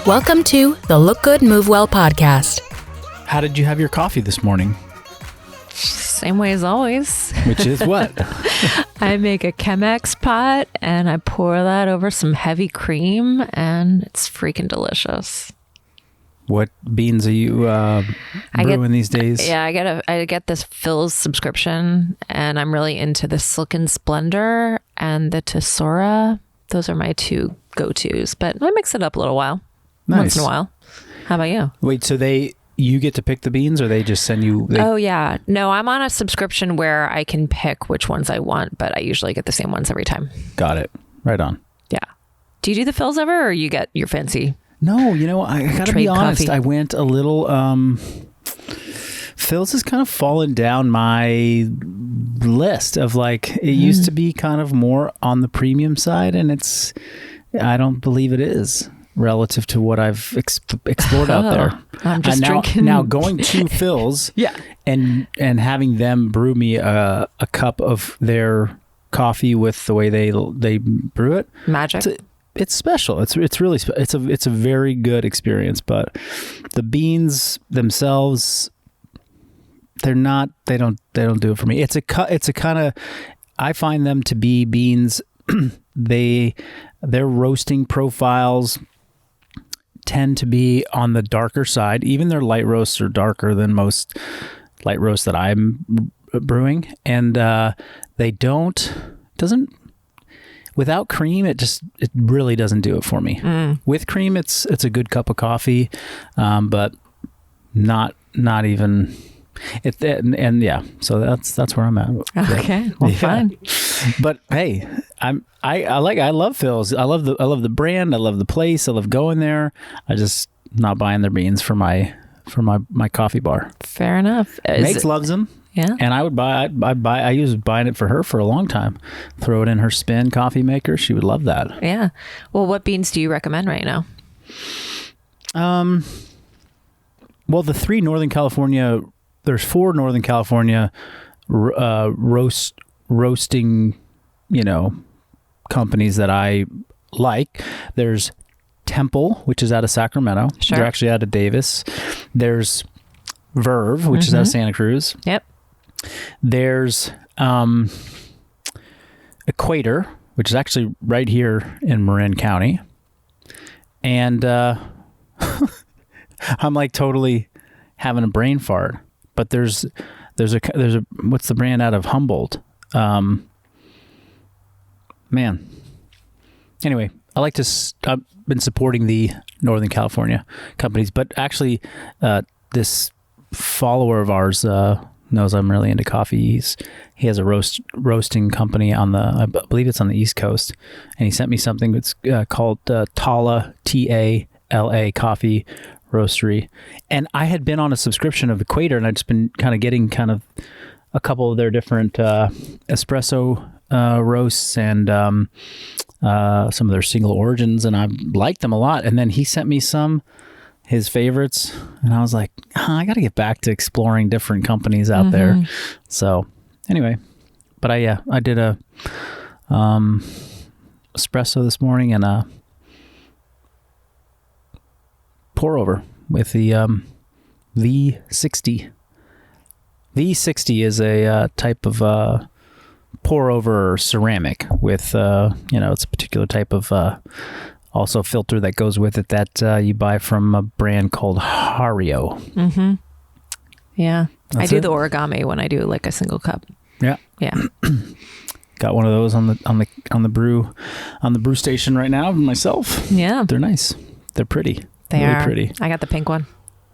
Welcome to the Look Good, Move Well podcast. How did you have your coffee this morning? Same way as always. Which is what? I make a Chex pot and I pour that over some heavy cream and it's freaking delicious. What beans are you brewing these days? Yeah, I get this Phil's subscription and I'm really into the Silken Splendor and the Tesora. Those are my two go-tos, but I mix it up a little while. Nice. Once in a while. How about you? Wait, so you get to pick the beans or they just send you? Oh, yeah. No, I'm on a subscription where I can pick which ones I want, but I usually get the same ones every time. Got it. Right on. Yeah. Do you do the Phil's ever or you get your fancy? No, I gotta be honest. Coffee. I went a little, Phil's has kind of fallen down my list of it used to be kind of more on the premium side and I don't believe it is relative to what I've explored out there. I'm just drinking. Now going to Phil's yeah. and having them brew me a cup of their coffee with the way they brew it. Magic. It's special. It's really it's a very good experience, but the beans themselves they don't do it for me. It's a kind of, I find them to be beans their roasting profiles tend to be on the darker side. Even their light roasts are darker than most light roasts that I'm brewing, and without cream, it really doesn't do it for me. With cream, it's a good cup of coffee, but not even. And yeah, so that's where I'm at. Okay, well, fine. But hey, I love Phil's. I love the brand. I love the place. I love going there. I just not buying their beans for my coffee bar. Fair enough. Megs loves them. Yeah. And I was buying it for her for a long time. Throw it in her spin coffee maker. She would love that. Yeah. Well, what beans do you recommend right now? Well, the three Northern California. There's 4 Northern California roasting, companies that I like. There's Temple, which is out of Sacramento. Sure. They're actually out of Davis. There's Verve, which is out of Santa Cruz. Yep. There's Equator, which is actually right here in Marin County. And I'm totally having a brain fart. But there's a what's the brand out of Humboldt? Man. Anyway, I've been supporting the Northern California companies, but actually, this follower of ours knows I'm really into coffee. He has a roasting company I believe it's on the East Coast, and he sent me something that's called Tala, Tala Coffee Roastery, and I had been on a subscription of Equator, and I'd just been kind of getting a couple of their different espresso roasts and some of their single origins, and I liked them a lot. And then he sent me his favorites, and I was like, I got to get back to exploring different companies out there. So anyway, but I did a espresso this morning and a pour over with the V60. V60 is a type of pour over ceramic with it's a particular type of also filter that goes with it that you buy from a brand called Hario. Mm-hmm. Yeah, That's I do it? the origami when I do a single cup. Yeah. Got one of those on the brew station right now myself. Yeah, they're nice. They're pretty. They really are pretty. I got the pink one.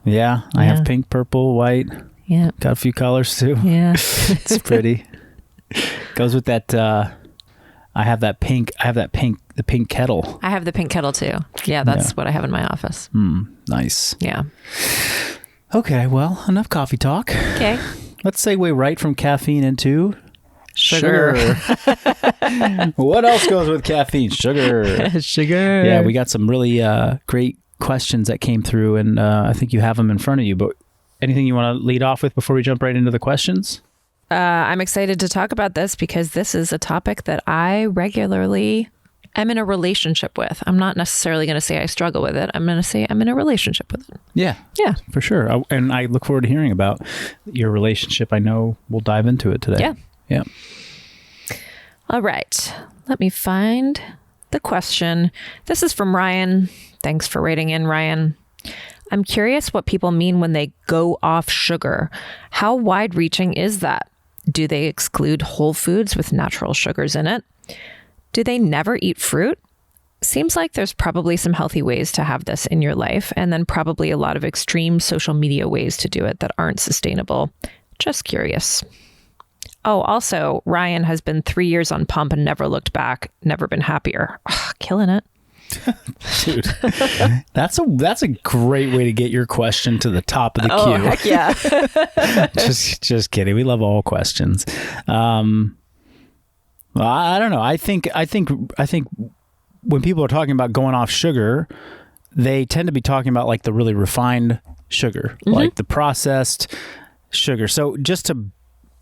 Yeah, I have pink, purple, white. Yeah. Got a few colors too. Yeah. It's pretty. Goes with that. I have the pink kettle. I have the pink kettle too. Yeah, that's what I have in my office. Nice. Yeah. Okay, well, enough coffee talk. Okay. Let's segue right from caffeine into Sugar. What else goes with caffeine? Sugar. Sugar. Yeah, we got some really great questions that came through, and I think you have them in front of you. But anything you want to lead off with before we jump right into the questions? I'm excited to talk about this because this is a topic that I regularly am in a relationship with. I'm not necessarily going to say I struggle with it. I'm going to say I'm in a relationship with it. Yeah. Yeah. For sure. And I look forward to hearing about your relationship. I know we'll dive into it today. Yeah. Yeah. All right. Let me find the question. This is from Ryan. Thanks for writing in, Ryan. I'm curious what people mean when they go off sugar. How wide-reaching is that? Do they exclude whole foods with natural sugars in it? Do they never eat fruit? Seems like there's probably some healthy ways to have this in your life, and then probably a lot of extreme social media ways to do it that aren't sustainable. Just curious. Oh, also, Ryan has been 3 years on pump and never looked back, never been happier. Ugh, killing it. Dude, that's a great way to get your question to the top of the queue. Oh, heck yeah. just kidding. We love all questions. Well, I don't know. I think when people are talking about going off sugar, they tend to be talking about like the really refined sugar, like the processed sugar. So just to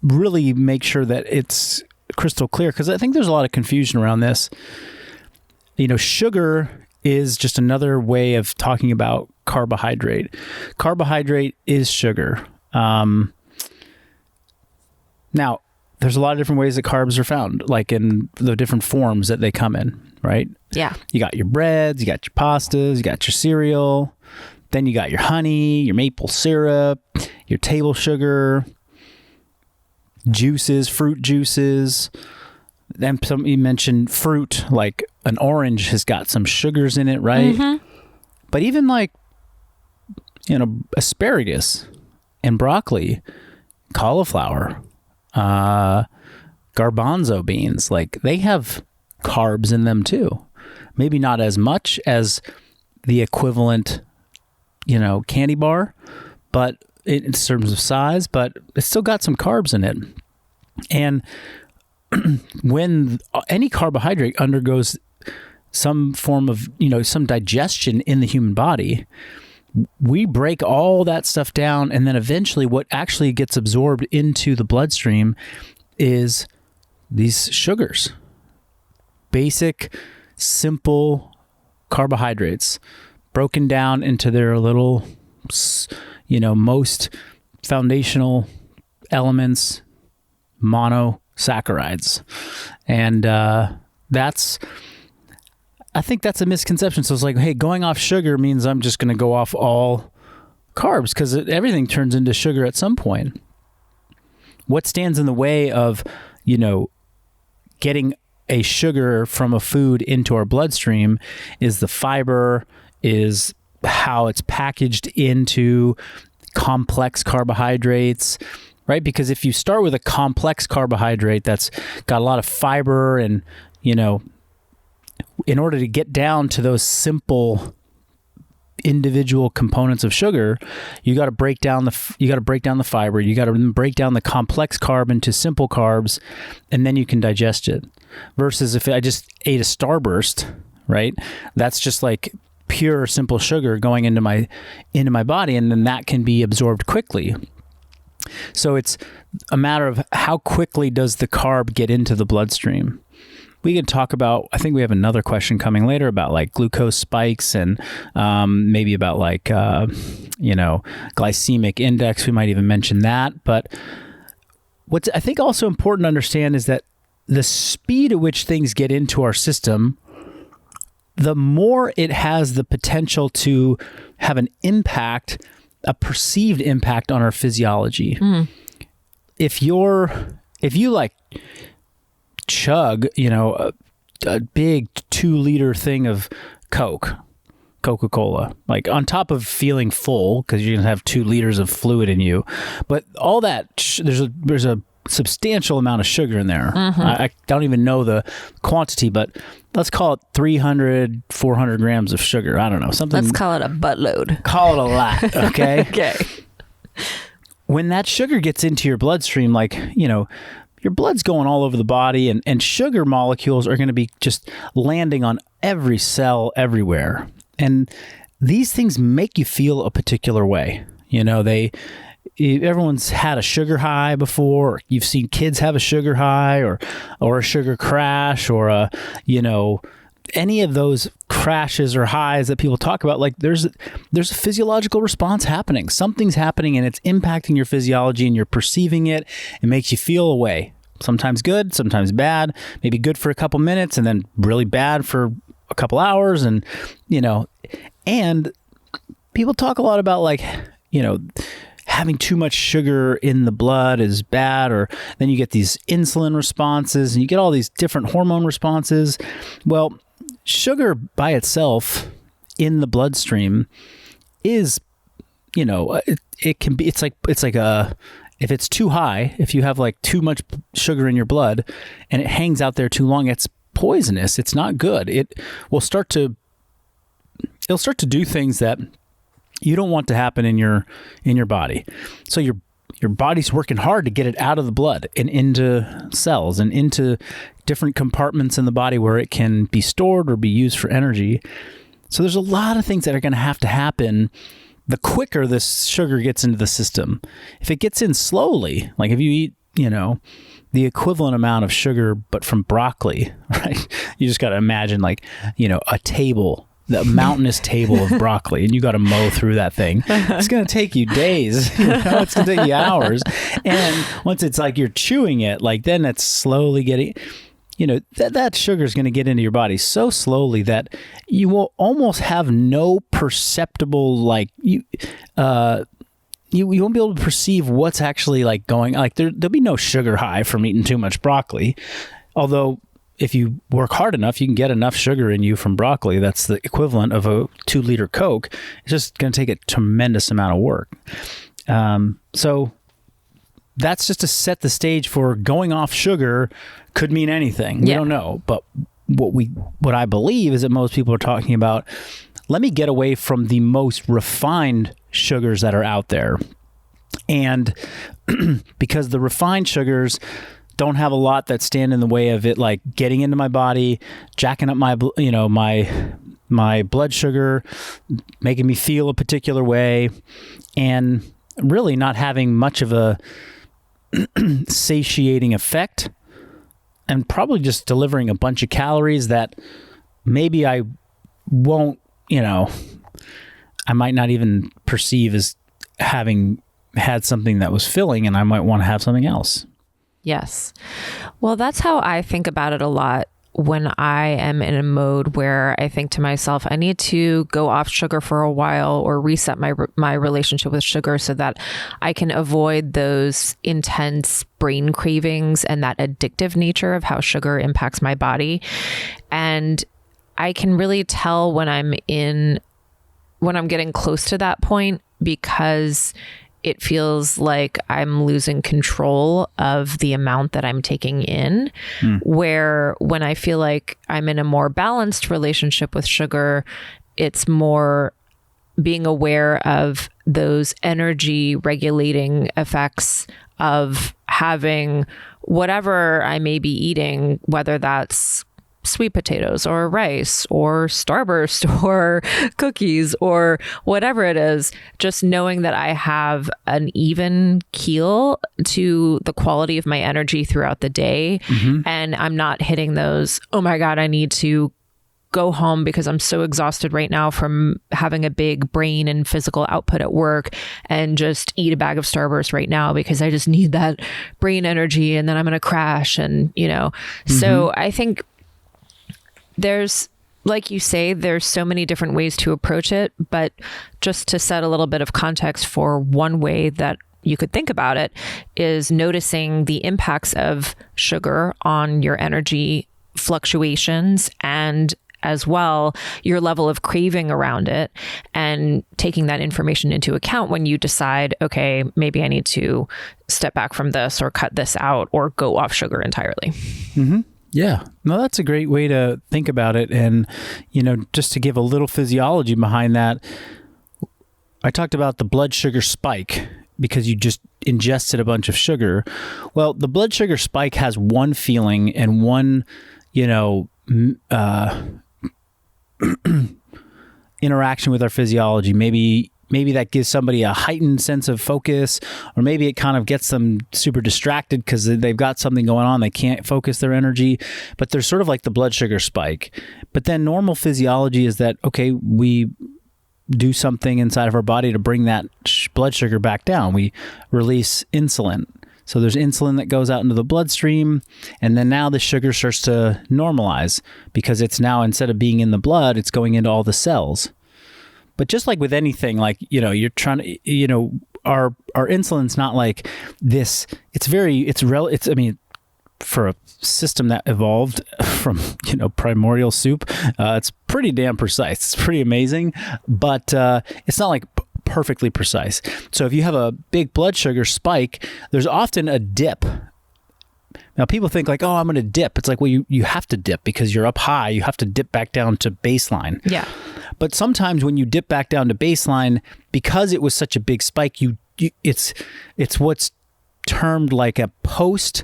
really make sure that it's crystal clear, because I think there's a lot of confusion around this. You know, sugar is just another way of talking about carbohydrate. Carbohydrate is sugar. Now, there's a lot of different ways that carbs are found, like in the different forms that they come in, right? Yeah. You got your breads, you got your pastas, you got your cereal, then you got your honey, your maple syrup, your table sugar, juices, fruit juices. Then you mentioned fruit, like an orange has got some sugars in it, right? Mm-hmm. But even like, you know, asparagus and broccoli, cauliflower, garbanzo beans, like they have carbs in them too. Maybe not as much as the equivalent, you know, candy bar, but in terms of size, but it's still got some carbs in it. And when any carbohydrate undergoes some form of, you know, some digestion in the human body, we break all that stuff down, and then eventually what actually gets absorbed into the bloodstream is these sugars. Basic, simple carbohydrates broken down into their little, you know, most foundational elements, monosaccharides. And I think that's a misconception. So it's like, hey, going off sugar means I'm just going to go off all carbs, because everything turns into sugar at some point. What stands in the way of, you know, getting a sugar from a food into our bloodstream is the fiber, is how it's packaged into complex carbohydrates, right? Because if you start with a complex carbohydrate that's got a lot of fiber, and, you know, in order to get down to those simple individual components of sugar, you got to break down the fiber, you got to break down the complex carb into simple carbs, and then you can digest it. Versus if I just ate a Starburst, right? That's just like pure simple sugar going into my body, and then that can be absorbed quickly. So it's a matter of how quickly does the carb get into the bloodstream. We can talk about, I think we have another question coming later about like glucose spikes, and maybe about like, you know, glycemic index. We might even mention that. But what's I think also important to understand is that the speed at which things get into our system, the more it has the potential to have an impact, a perceived impact on our physiology. Mm. If you like chug, you know, a big 2-liter thing of Coca-Cola, like on top of feeling full because you're going to have 2 liters of fluid in you, but all that, there's a substantial amount of sugar in there. Mm-hmm. I don't even know the quantity, but let's call it 300, 400 grams of sugar. I don't know, something. Let's call it a buttload. Call it a lot, okay? Okay. When that sugar gets into your bloodstream, like, you know, your blood's going all over the body, and sugar molecules are going to be just landing on every cell everywhere. And these things make you feel a particular way. You know, everyone's had a sugar high before. Or you've seen kids have a sugar high or a sugar crash, or a, you know, any of those crashes or highs that people talk about, like there's a physiological response happening. Something's happening and it's impacting your physiology and you're perceiving it. It makes you feel a way. Sometimes good, sometimes bad, maybe good for a couple minutes and then really bad for a couple hours. And, and people talk a lot about like, having too much sugar in the blood is bad, or then you get these insulin responses and you get all these different hormone responses. Well, sugar by itself in the bloodstream is, it can be, it's like if it's too high, if you have like too much sugar in your blood and it hangs out there too long, it's poisonous. It's not good. It'll start to do things that you don't want to happen in your body. So your body's working hard to get it out of the blood and into cells and into different compartments in the body where it can be stored or be used for energy. So there's a lot of things that are going to happen the quicker this sugar gets into the system. If it gets in slowly, like if you eat, the equivalent amount of sugar, but from broccoli, right? You just got to imagine like, a table, the mountainous table of broccoli, and you got to mow through that thing. It's going to take you days, it's going to take you hours. And once it's like you're chewing it, like then it's slowly getting, that sugar is going to get into your body so slowly that you will almost have no perceptible, like you won't be able to perceive what's actually like going, like there'll be no sugar high from eating too much broccoli. Although if you work hard enough, you can get enough sugar in you from broccoli. That's the equivalent of a 2-liter Coke. It's just going to take a tremendous amount of work. So that's just to set the stage for going off sugar could mean anything. We don't know. But what I believe is that most people are talking about, let me get away from the most refined sugars that are out there. And because the refined sugars don't have a lot that stand in the way of it, like getting into my body, jacking up my blood sugar, making me feel a particular way, and really not having much of a satiating effect, and probably just delivering a bunch of calories that maybe I won't, I might not even perceive as having had something that was filling, and I might want to have something else. Yes. Well, that's how I think about it a lot when I am in a mode where I think to myself, I need to go off sugar for a while or reset my relationship with sugar so that I can avoid those intense brain cravings and that addictive nature of how sugar impacts my body. And I can really tell when I'm getting close to that point, because it feels like I'm losing control of the amount that I'm taking in, where when I feel like I'm in a more balanced relationship with sugar, it's more being aware of those energy regulating effects of having whatever I may be eating, whether that's sweet potatoes or rice or Starburst or cookies or whatever it is, just knowing that I have an even keel to the quality of my energy throughout the day. And I'm not hitting those, oh my God, I need to go home because I'm so exhausted right now from having a big brain and physical output at work, and just eat a bag of Starburst right now because I just need that brain energy and then I'm going to crash. And, so I think there's, like you say, there's so many different ways to approach it, but just to set a little bit of context for one way that you could think about it is noticing the impacts of sugar on your energy fluctuations and as well your level of craving around it, and taking that information into account when you decide, okay, maybe I need to step back from this or cut this out or go off sugar entirely. Yeah, no, that's a great way to think about it. And, just to give a little physiology behind that, I talked about the blood sugar spike because you just ingested a bunch of sugar. Well, the blood sugar spike has one feeling and one, interaction with our physiology. Maybe maybe that gives somebody a heightened sense of focus, or maybe it kind of gets them super distracted because they've got something going on. They can't focus their energy, but there's sort of like the blood sugar spike. But then normal physiology is that, okay, we do something inside of our body to bring that blood sugar back down. We release insulin. So there's insulin that goes out into the bloodstream, and then now the sugar starts to normalize because it's now, instead of being in the blood, it's going into all the cells. But just like with anything, like, you're trying to, our insulin's not like this. I mean, for a system that evolved from, primordial soup, it's pretty damn precise. It's pretty amazing, but it's not like perfectly precise. So if you have a big blood sugar spike, there's often a dip. Now people think like, oh, I'm going to dip. It's like, well, you have to dip because you're up high. You have to dip back down to baseline. Yeah. But sometimes when you dip back down to baseline, because it was such a big spike, it's what's termed like a post,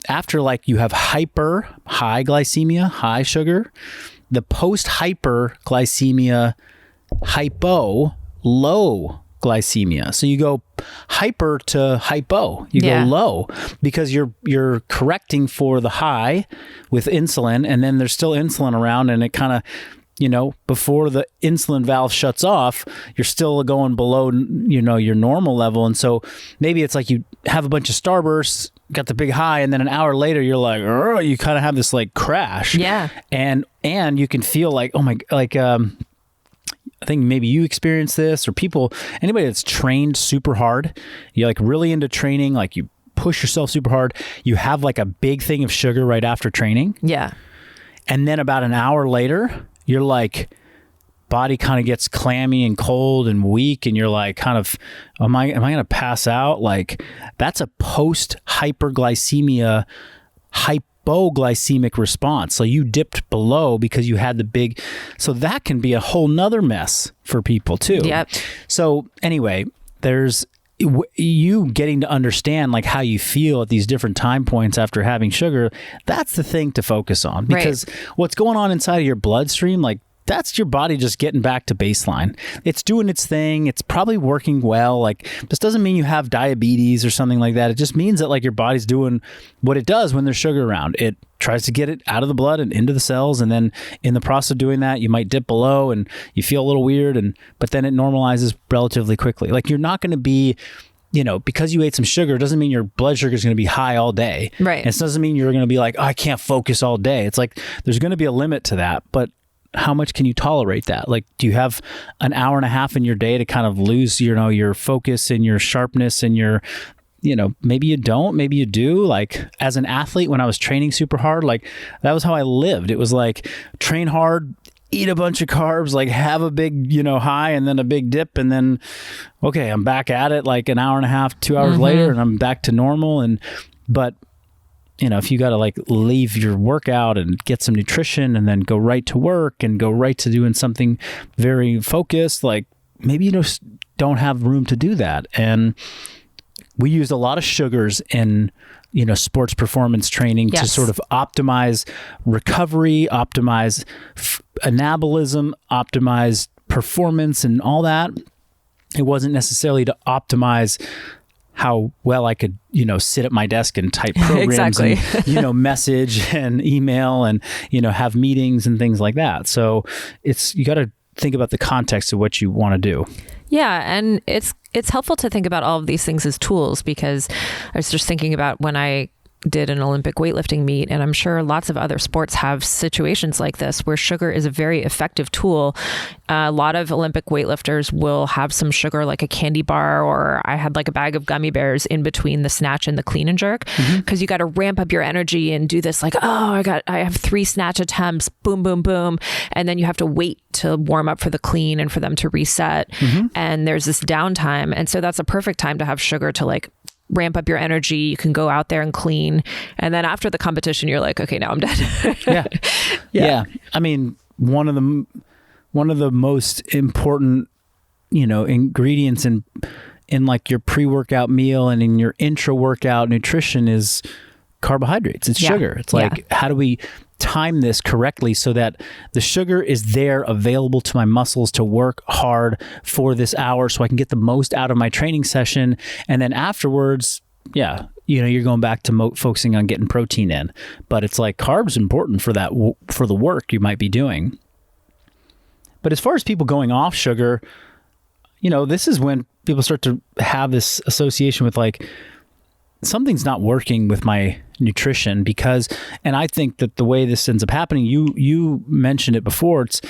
after like you have high glycemia, high sugar, the post hyperglycemia, hypo, low glycemia. So you go hyper to hypo. You go low because you're correcting for the high with insulin, and then there's still insulin around, and it kind of, before the insulin valve shuts off, you're still going below, your normal level. And so maybe it's like you have a bunch of starbursts, got the big high, and then an hour later you're like, you kind of have this like crash. Yeah. And you can feel like, oh my, like, I think maybe you experience this, or anybody that's trained super hard, you're like really into training, like you push yourself super hard, you have like a big thing of sugar right after training. Yeah. And then about an hour later, you're like, body kind of gets clammy and cold and weak, and you're like, kind of, am I going to pass out? Like, that's a post hyperglycemia, hypoglycemic response. So you dipped below because you had the big, so that can be a whole nother mess for people too. Yep. So anyway, there's you getting to understand like how you feel at these different time points after having sugar. That's the thing to focus on, because what's going on inside of your bloodstream, like, that's your body just getting back to baseline. It's doing its thing. It's probably working well. Like, this doesn't mean you have diabetes or something like that. It just means that like your body's doing what it does when there's sugar around. It tries to get it out of the blood and into the cells. And then in the process of doing that, you might dip below and you feel a little weird. But then it normalizes relatively quickly. Like, you're not going to be, because you ate some sugar, doesn't mean your blood sugar is going to be high all day. Right. And it doesn't mean you're going to be like, oh, I can't focus all day. It's like, there's going to be a limit to that. But how much can you tolerate that? Like, do you have an hour and a half in your day to kind of lose, your focus and your sharpness and your, maybe you don't, maybe you do. Like, as an athlete, when I was training super hard, like, that was how I lived. It was like, train hard, eat a bunch of carbs, like have a big, high, and then a big dip. And then, okay, I'm back at it like an hour and a half, 2 hours later, and I'm back to normal. But if you got to like leave your workout and get some nutrition and then go right to work and go right to doing something very focused, like, maybe you just don't have room to do that. And we used a lot of sugars in, sports performance training to sort of optimize recovery, optimize anabolism, optimize performance and all that. It wasn't necessarily to optimize how well I could, sit at my desk and type programs and, message and email and, have meetings and things like that. So you got to think about the context of what you want to do. Yeah. And it's helpful to think about all of these things as tools, because I was just thinking about when I did an Olympic weightlifting meet, and I'm sure lots of other sports have situations like this where sugar is a very effective tool. A lot of Olympic weightlifters will have some sugar, like a candy bar, or I had like a bag of gummy bears in between the snatch and the clean and jerk, because you got to ramp up your energy and do this like, oh, I have 3 snatch attempts, boom, boom, boom. And then you have to wait to warm up for the clean and for them to reset. And there's this downtime. And so that's a perfect time to have sugar to like ramp up your energy. You can go out there and clean. And then after the competition, you're like, okay, now I'm done. Yeah. I mean, one of the most important, ingredients in like your pre-workout meal and in your intra-workout nutrition is carbohydrates. It's sugar. It's like, how do we time this correctly so that the sugar is there available to my muscles to work hard for this hour so I can get the most out of my training session. And then afterwards, you're going back to focusing on getting protein in. But it's like carbs important for that, for the work you might be doing. But as far as people going off sugar, this is when people start to have this association with like, something's not working with my nutrition because, and I think that the way this ends up happening, you mentioned it before, it's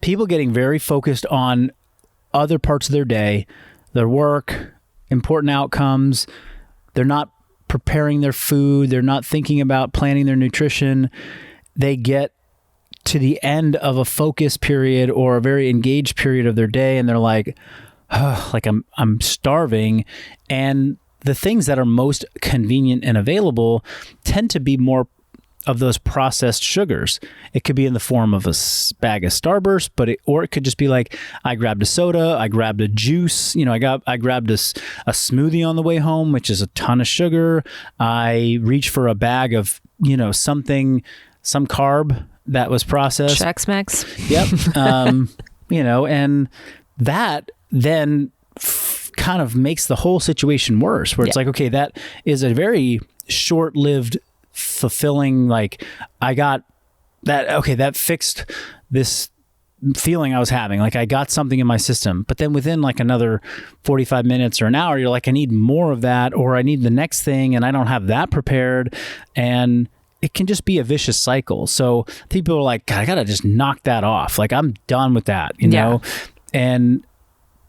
people getting very focused on other parts of their day, their work, important outcomes. They're not preparing their food. They're not thinking about planning their nutrition. They get to the end of a focus period or a very engaged period of their day, and they're like, I'm starving. And the things that are most convenient and available tend to be more of those processed sugars. It could be in the form of a bag of Starburst, or it could just be like, I grabbed a soda, I grabbed a juice, I grabbed a smoothie on the way home, which is a ton of sugar. I reached for a bag of, some carb that was processed. Chex Mix. Yep. And that then kind of makes the whole situation worse, where it's like, okay, that is a very short-lived, fulfilling, like, I got that, okay, that fixed this feeling I was having, like I got something in my system. But then within like another 45 minutes or an hour, you're like, I need more of that, or I need the next thing, and I don't have that prepared. And it can just be a vicious cycle. So people are like, God, I gotta just knock that off. Like, I'm done with that, know?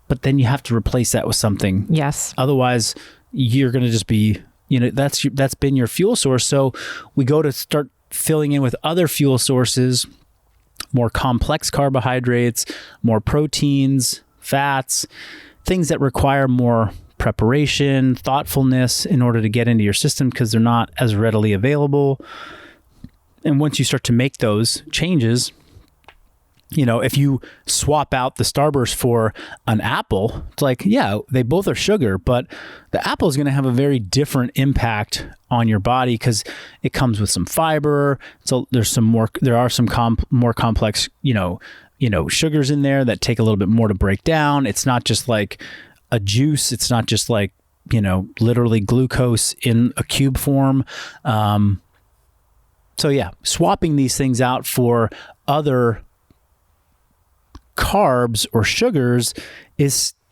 But then you have to replace that with something. Yes. Otherwise, you're going to just be, that's been your fuel source. So we go to start filling in with other fuel sources, more complex carbohydrates, more proteins, fats, things that require more preparation, thoughtfulness in order to get into your system because they're not as readily available. And once you start to make those changes, if you swap out the Starburst for an apple, it's like, they both are sugar, but the apple is going to have a very different impact on your body because it comes with some fiber. So there are some more complex, sugars in there that take a little bit more to break down. It's not just like a juice. It's not just like, literally glucose in a cube form. Swapping these things out for other carbs or sugars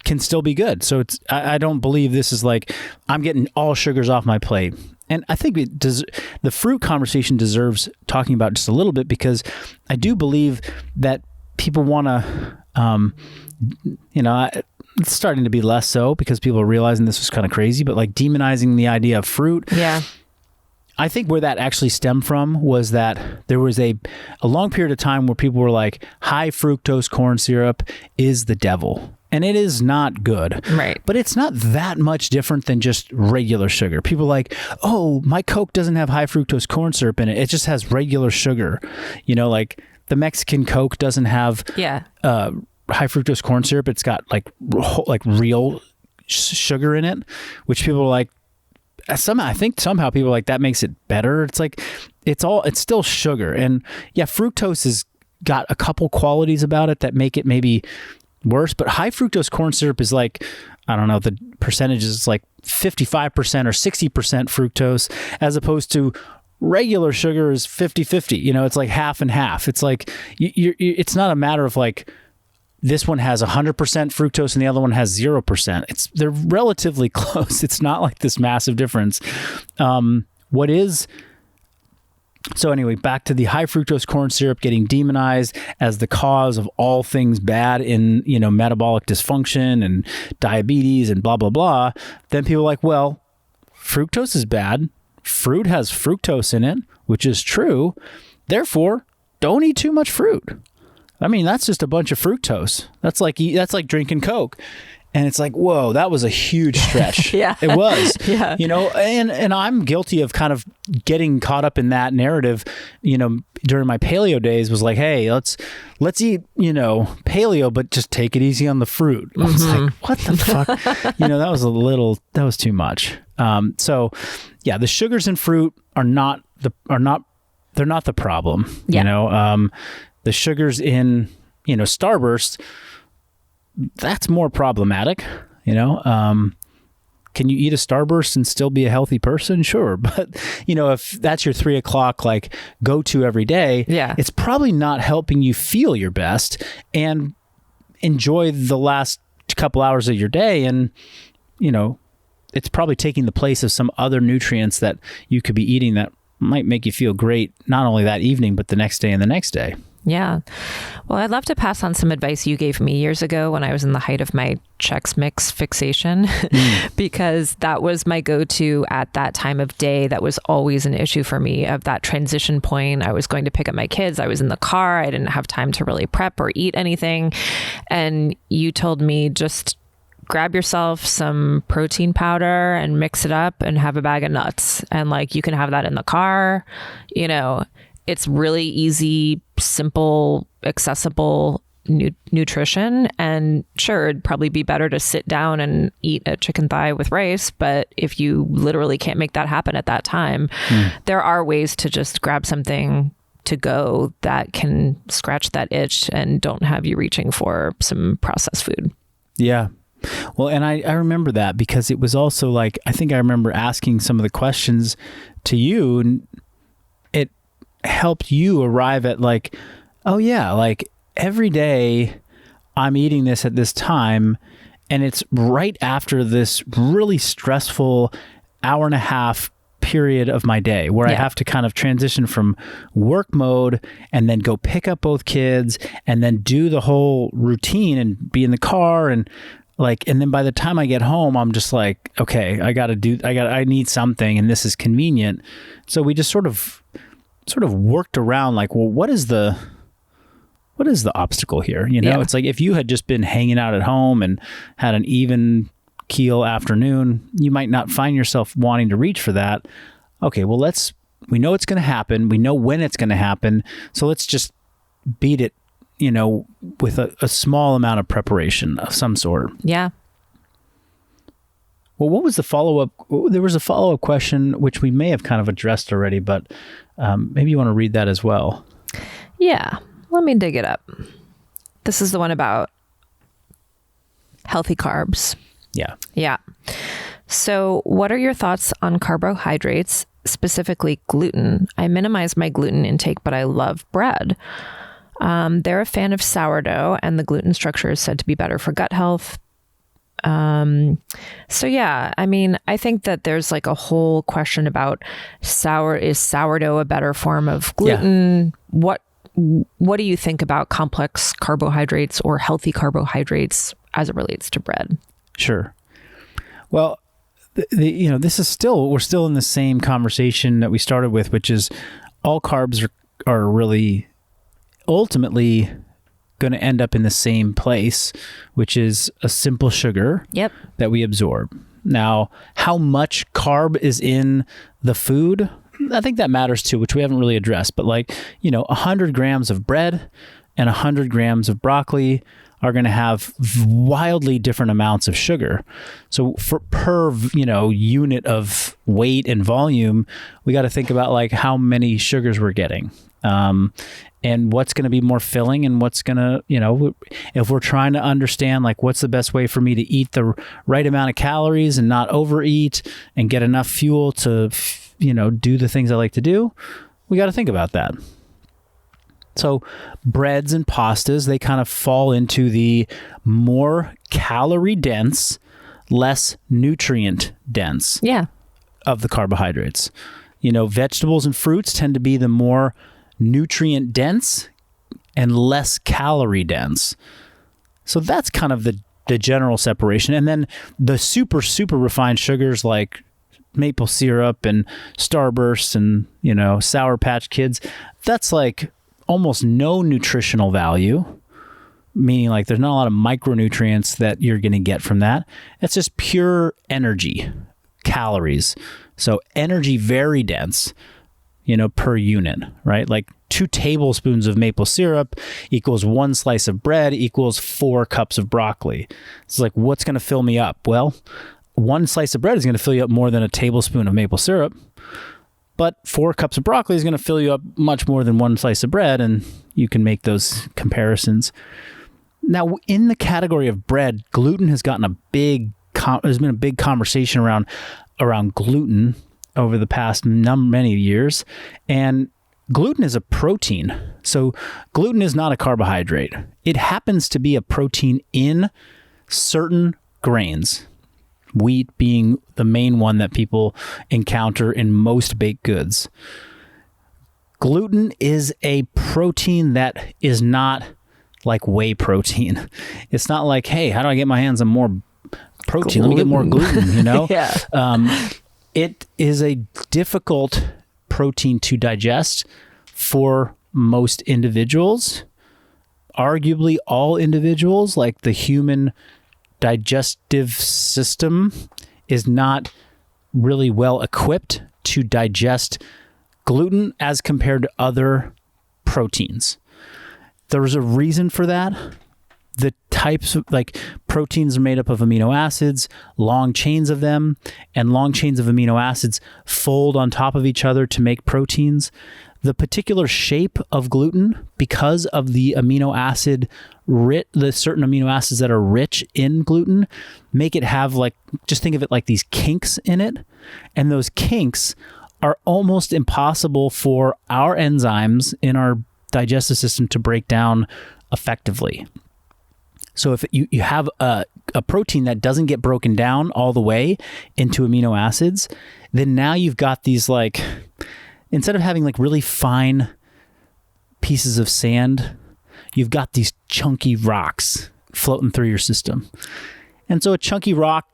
can still be good. So I don't believe this is like, I'm getting all sugars off my plate. And I think the fruit conversation deserves talking about just a little bit, because I do believe that people want to, it's starting to be less so because people are realizing this was kind of crazy, but like demonizing the idea of fruit. Yeah. I think where that actually stemmed from was that there was a long period of time where people were like, high fructose corn syrup is the devil. And it is not good. Right. But it's not that much different than just regular sugar. People are like, oh, my Coke doesn't have high fructose corn syrup in it. It just has regular sugar. Like the Mexican Coke doesn't have high fructose corn syrup. It's got like real sugar in it, which people are like, I think somehow people are like, that makes it better. It's like, it's still sugar. And fructose has got a couple qualities about it that make it maybe worse, but high fructose corn syrup is like, I don't know, the percentages, it's like 55% or 60% fructose, as opposed to regular sugar is 50-50. It's like half and half. It's like, it's not a matter of like, this one has 100% fructose and the other one has 0%. They're relatively close. It's not like this massive difference. So anyway, back to the high fructose corn syrup getting demonized as the cause of all things bad in, metabolic dysfunction and diabetes and blah, blah, blah. Then people are like, well, fructose is bad. Fruit has fructose in it, which is true. Therefore, don't eat too much fruit. I mean, that's just a bunch of fructose. That's like drinking Coke. And it's like, whoa, that was a huge stretch. Yeah. It was. Yeah. You know, and I'm guilty of kind of getting caught up in that narrative, you know, during my paleo days was like, hey, let's eat, you know, paleo, but just take it easy on the fruit. I was like, what the fuck? You know, that was too much. So yeah, the sugars in fruit they're not the problem. Yeah. You know, the sugars in, you know, Starburst, that's more problematic, you know. Can you eat a Starburst and still be a healthy person? Sure. But, you know, if that's your 3 o'clock, like, go-to every day, it's probably not helping you feel your best and enjoy the last couple hours of your day. And, you know, it's probably taking the place of some other nutrients that you could be eating that might make you feel great, not only that evening, but the next day and the next day. Yeah. Well, I'd love to pass on some advice you gave me years ago when I was in the height of my Chex Mix fixation, because that was my go-to at that time of day. That was always an issue for me, of that transition point. I was going to pick up my kids. I was in the car. I didn't have time to really prep or eat anything. And you told me, just grab yourself some protein powder and mix it up and have a bag of nuts. And like, you can have that in the car, you know. It's really easy, simple, accessible nutrition. And sure, it'd probably be better to sit down and eat a chicken thigh with rice. But if you literally can't make that happen at that time, there are ways to just grab something to go that can scratch that itch and don't have you reaching for some processed food. Yeah. Well, and I remember that because it was also like, I think I remember asking some of the questions to you, and it helped you arrive at like, oh yeah, like every day I'm eating this at this time, and it's right after this really stressful hour and a half period of my day where I have to kind of transition from work mode and then go pick up both kids and then do the whole routine and be in the car and like, and then by the time I get home, I'm just like, okay, I need something, and this is convenient. So we just sort of worked around like, well, what is the obstacle here? You know, it's like if you had just been hanging out at home and had an even keel afternoon, you might not find yourself wanting to reach for that. Okay, well, we know it's going to happen. We know when it's going to happen. So let's just beat it, you know, with a small amount of preparation of some sort. Yeah. Well, what was the follow-up? There was a follow-up question, which we may have kind of addressed already, but maybe you want to read that as well. Yeah. Let me dig it up. This is the one about healthy carbs. Yeah. Yeah. So what are your thoughts on carbohydrates, specifically gluten? I minimize my gluten intake, but I love bread. They're a fan of sourdough, and the gluten structure is said to be better for gut health. So yeah, I mean, I think that there's like a whole question about is sourdough a better form of gluten? Yeah. What do you think about complex carbohydrates or healthy carbohydrates as it relates to bread? Sure. Well, you know, we're still in the same conversation that we started with, which is all carbs are really ultimately going to end up in the same place, which is a simple sugar that we absorb. Now, how much carb is in the food? I think that matters too, which we haven't really addressed. But like, you know, 100 grams of bread and 100 grams of broccoli are going to have wildly different amounts of sugar. So per, you know, unit of weight and volume, we got to think about like how many sugars we're getting. And what's going to be more filling and what's going to, you know, if we're trying to understand like what's the best way for me to eat the right amount of calories and not overeat and get enough fuel to, you know, do the things I like to do, we got to think about that. So breads and pastas, they kind of fall into the more calorie dense, less nutrient dense of the carbohydrates. You know, vegetables and fruits tend to be the more nutrient dense and less calorie dense. So that's kind of the general separation. And then the super refined sugars like maple syrup and Starburst and, you know, Sour Patch Kids, that's like almost no nutritional value. meaning like there's not a lot of micronutrients that you're going to get from that. It's just pure energy, calories. So energy very dense, per unit, right? Like 2 tablespoons of maple syrup equals 1 slice of bread equals 4 cups of broccoli. It's like, what's going to fill me up? Well, 1 slice of bread is going to fill you up more than a tablespoon of maple syrup, but 4 cups of broccoli is going to fill you up much more than 1 slice of bread, and you can make those comparisons. Now, in the category of bread, gluten has gotten there's been a big conversation around gluten over the past many years, and gluten is a protein. So gluten is not a carbohydrate. It happens to be a protein in certain grains, wheat being the main one that people encounter in most baked goods. Gluten is a protein that is not like whey protein. It's not like, hey, how do I get my hands on more protein? Let me get more gluten, Yeah. It is a difficult protein to digest for most individuals. Arguably all individuals, like the human digestive system is not really well equipped to digest gluten as compared to other proteins. There's a reason for that. The types of proteins are made up of amino acids, long chains of them, and long chains of amino acids fold on top of each other to make proteins. The particular shape of gluten, because of the the certain amino acids that are rich in gluten, make it have just think of it like these kinks in it. And those kinks are almost impossible for our enzymes in our digestive system to break down effectively. So if you have a protein that doesn't get broken down all the way into amino acids, then now you've got these instead of having really fine pieces of sand, you've got these chunky rocks floating through your system. And so a chunky rock,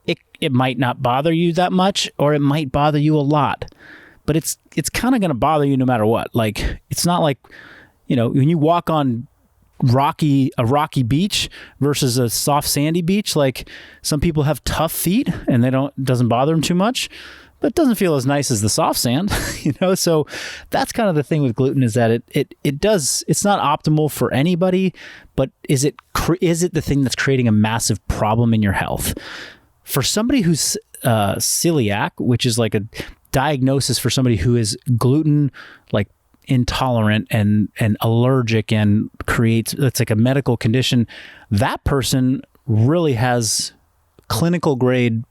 it might not bother you that much, or it might bother you a lot, but it's kind of going to bother you no matter what. It's not like, when you walk on a rocky beach versus a soft sandy beach, some people have tough feet and it doesn't bother them too much, but it doesn't feel as nice as the soft sand, so that's kind of the thing with gluten, is that it's not optimal for anybody, but is it the thing that's creating a massive problem in your health? For somebody who's celiac, which is like a diagnosis for somebody who is gluten intolerant and allergic and it's like a medical condition, that person really has clinical grade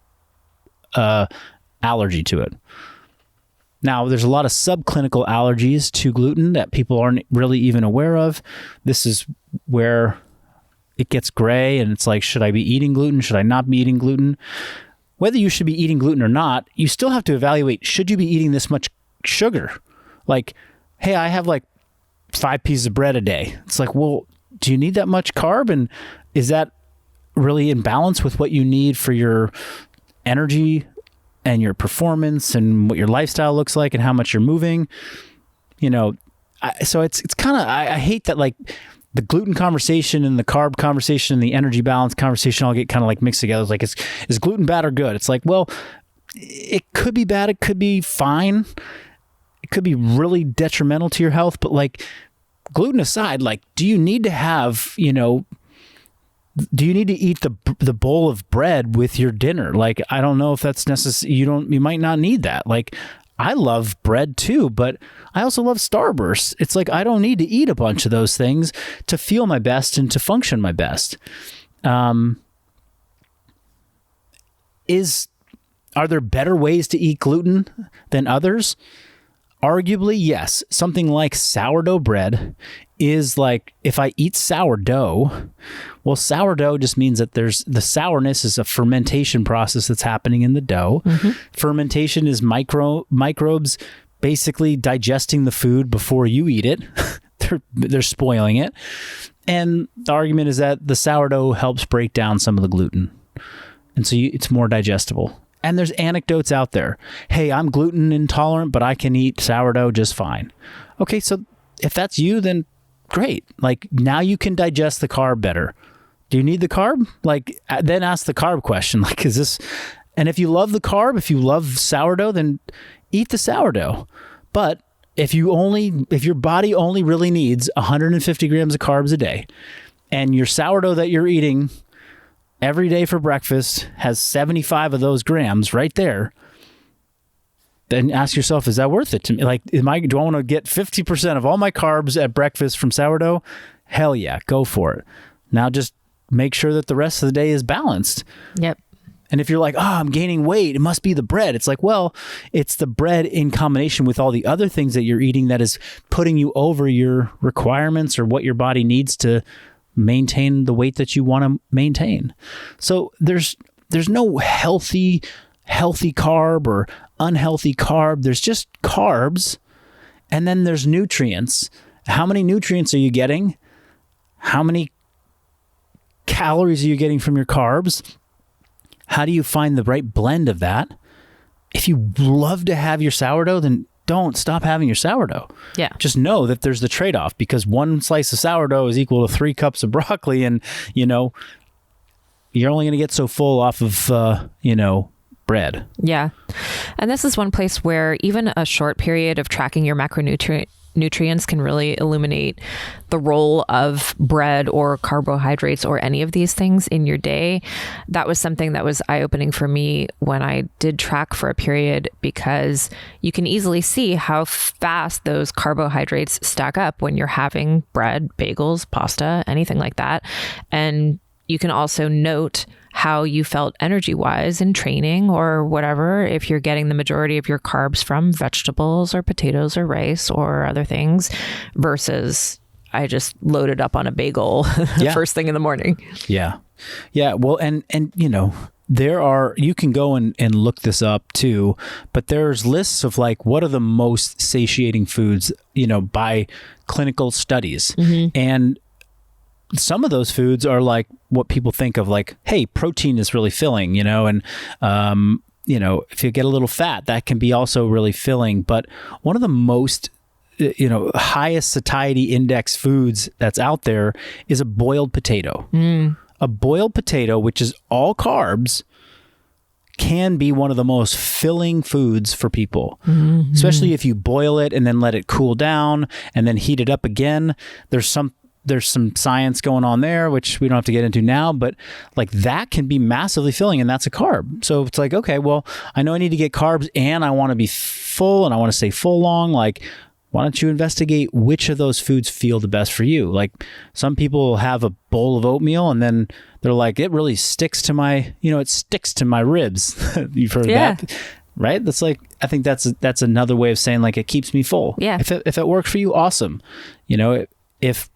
allergy to it. Now, there's a lot of subclinical allergies to gluten that people aren't really even aware of. This is where it gets gray, and it's like, should I be eating gluten? Should I not be eating gluten? Whether you should be eating gluten or not, you still have to evaluate, should you be eating this much sugar? Hey, I have 5 pieces of bread a day. It's like, well, do you need that much carb? And is that really in balance with what you need for your energy and your performance and what your lifestyle looks like and how much you're moving? So it's kind of, I hate that the gluten conversation and the carb conversation and the energy balance conversation all get kind of mixed together. It's is gluten bad or good? It's well, it could be bad. It could be fine. It could be really detrimental to your health, but gluten aside, do you need to have, do you need to eat the bowl of bread with your dinner? I don't know if that's necessary. You might not need that. I love bread too, but I also love Starburst. It's I don't need to eat a bunch of those things to feel my best and to function my best. Are there better ways to eat gluten than others? Arguably, yes. Something like sourdough bread is if I eat sourdough, well, sourdough just means that the sourness is a fermentation process that's happening in the dough. Mm-hmm. Fermentation is microbes basically digesting the food before you eat it. They're spoiling it. And the argument is that the sourdough helps break down some of the gluten. And so it's more digestible. And there's anecdotes out there. Hey, I'm gluten intolerant, but I can eat sourdough just fine. Okay, so if that's you, then great. Like now you can digest the carb better. Do you need the carb? Like then ask the carb question. Like, is this, and if you love the carb, if you love sourdough, then eat the sourdough. But if your body only really needs 150 grams of carbs a day, and your sourdough that you're eating every day for breakfast has 75 of those grams right there, then ask yourself, is that worth it to me? Like, do I want to get 50% of all my carbs at breakfast from sourdough? Hell yeah, go for it. Now just make sure that the rest of the day is balanced. Yep. And if you're like, I'm gaining weight, it must be the bread. It's like, well, it's the bread in combination with all the other things that you're eating that is putting you over your requirements or what your body needs to maintain the weight that you want to maintain. So there's no healthy carb or unhealthy carb. There's just carbs. And then there's nutrients. How many nutrients are you getting? How many calories are you getting from your carbs? How do you find the right blend of that? If you love to have your sourdough, then don't stop having your sourdough. Yeah. Just know that there's the trade-off, because one slice of sourdough is equal to 3 cups of broccoli, and, you're only going to get so full off of, bread. Yeah. And this is one place where even a short period of tracking your macronutrients can really illuminate the role of bread or carbohydrates or any of these things in your day. That was something that was eye-opening for me when I did track for a period, because you can easily see how fast those carbohydrates stack up when you're having bread, bagels, pasta, anything like that. And you can also note how you felt energy-wise in training or whatever, if you're getting the majority of your carbs from vegetables or potatoes or rice or other things, versus I just loaded up on a bagel first thing in the morning. Yeah. Yeah. Well, and you can go and look this up too, but there's lists of like, what are the most satiating foods, by clinical studies. Mm-hmm. And some of those foods are like what people think of, like, hey, protein is really filling, and, if you get a little fat, that can be also really filling. But one of the most, highest satiety index foods that's out there is a boiled potato. A boiled potato, which is all carbs, can be one of the most filling foods for people, especially if you boil it and then let it cool down and then heat it up again. There's some science going on there, which we don't have to get into now, but like that can be massively filling, and that's a carb. So it's like, okay, well, I know I need to get carbs and I want to be full and I want to stay full long. Like, why don't you investigate which of those foods feel the best for you? Like, some people have a bowl of oatmeal and then they're like, it really sticks to my, it sticks to my ribs. You've heard that, right? That's like, I think that's another way of saying, like, it keeps me full. Yeah. If it works for you, awesome. If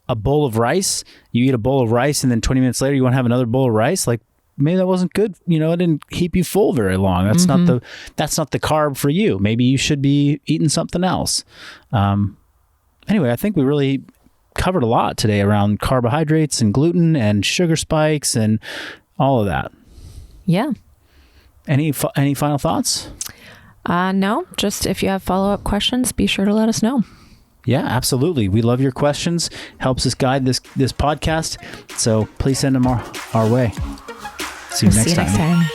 a bowl of rice, you eat a bowl of rice and then 20 minutes later you want to have another bowl of rice, like, maybe that wasn't good. It didn't keep you full very long. That's not the carb for you. Maybe you should be eating something else. Anyway, I think we really covered a lot today around carbohydrates and gluten and sugar spikes and all of that. Yeah. Any final thoughts? No, just if you have follow-up questions, be sure to let us know. Yeah, absolutely. We love your questions. Helps us guide this podcast. So please send them our way. See you next time.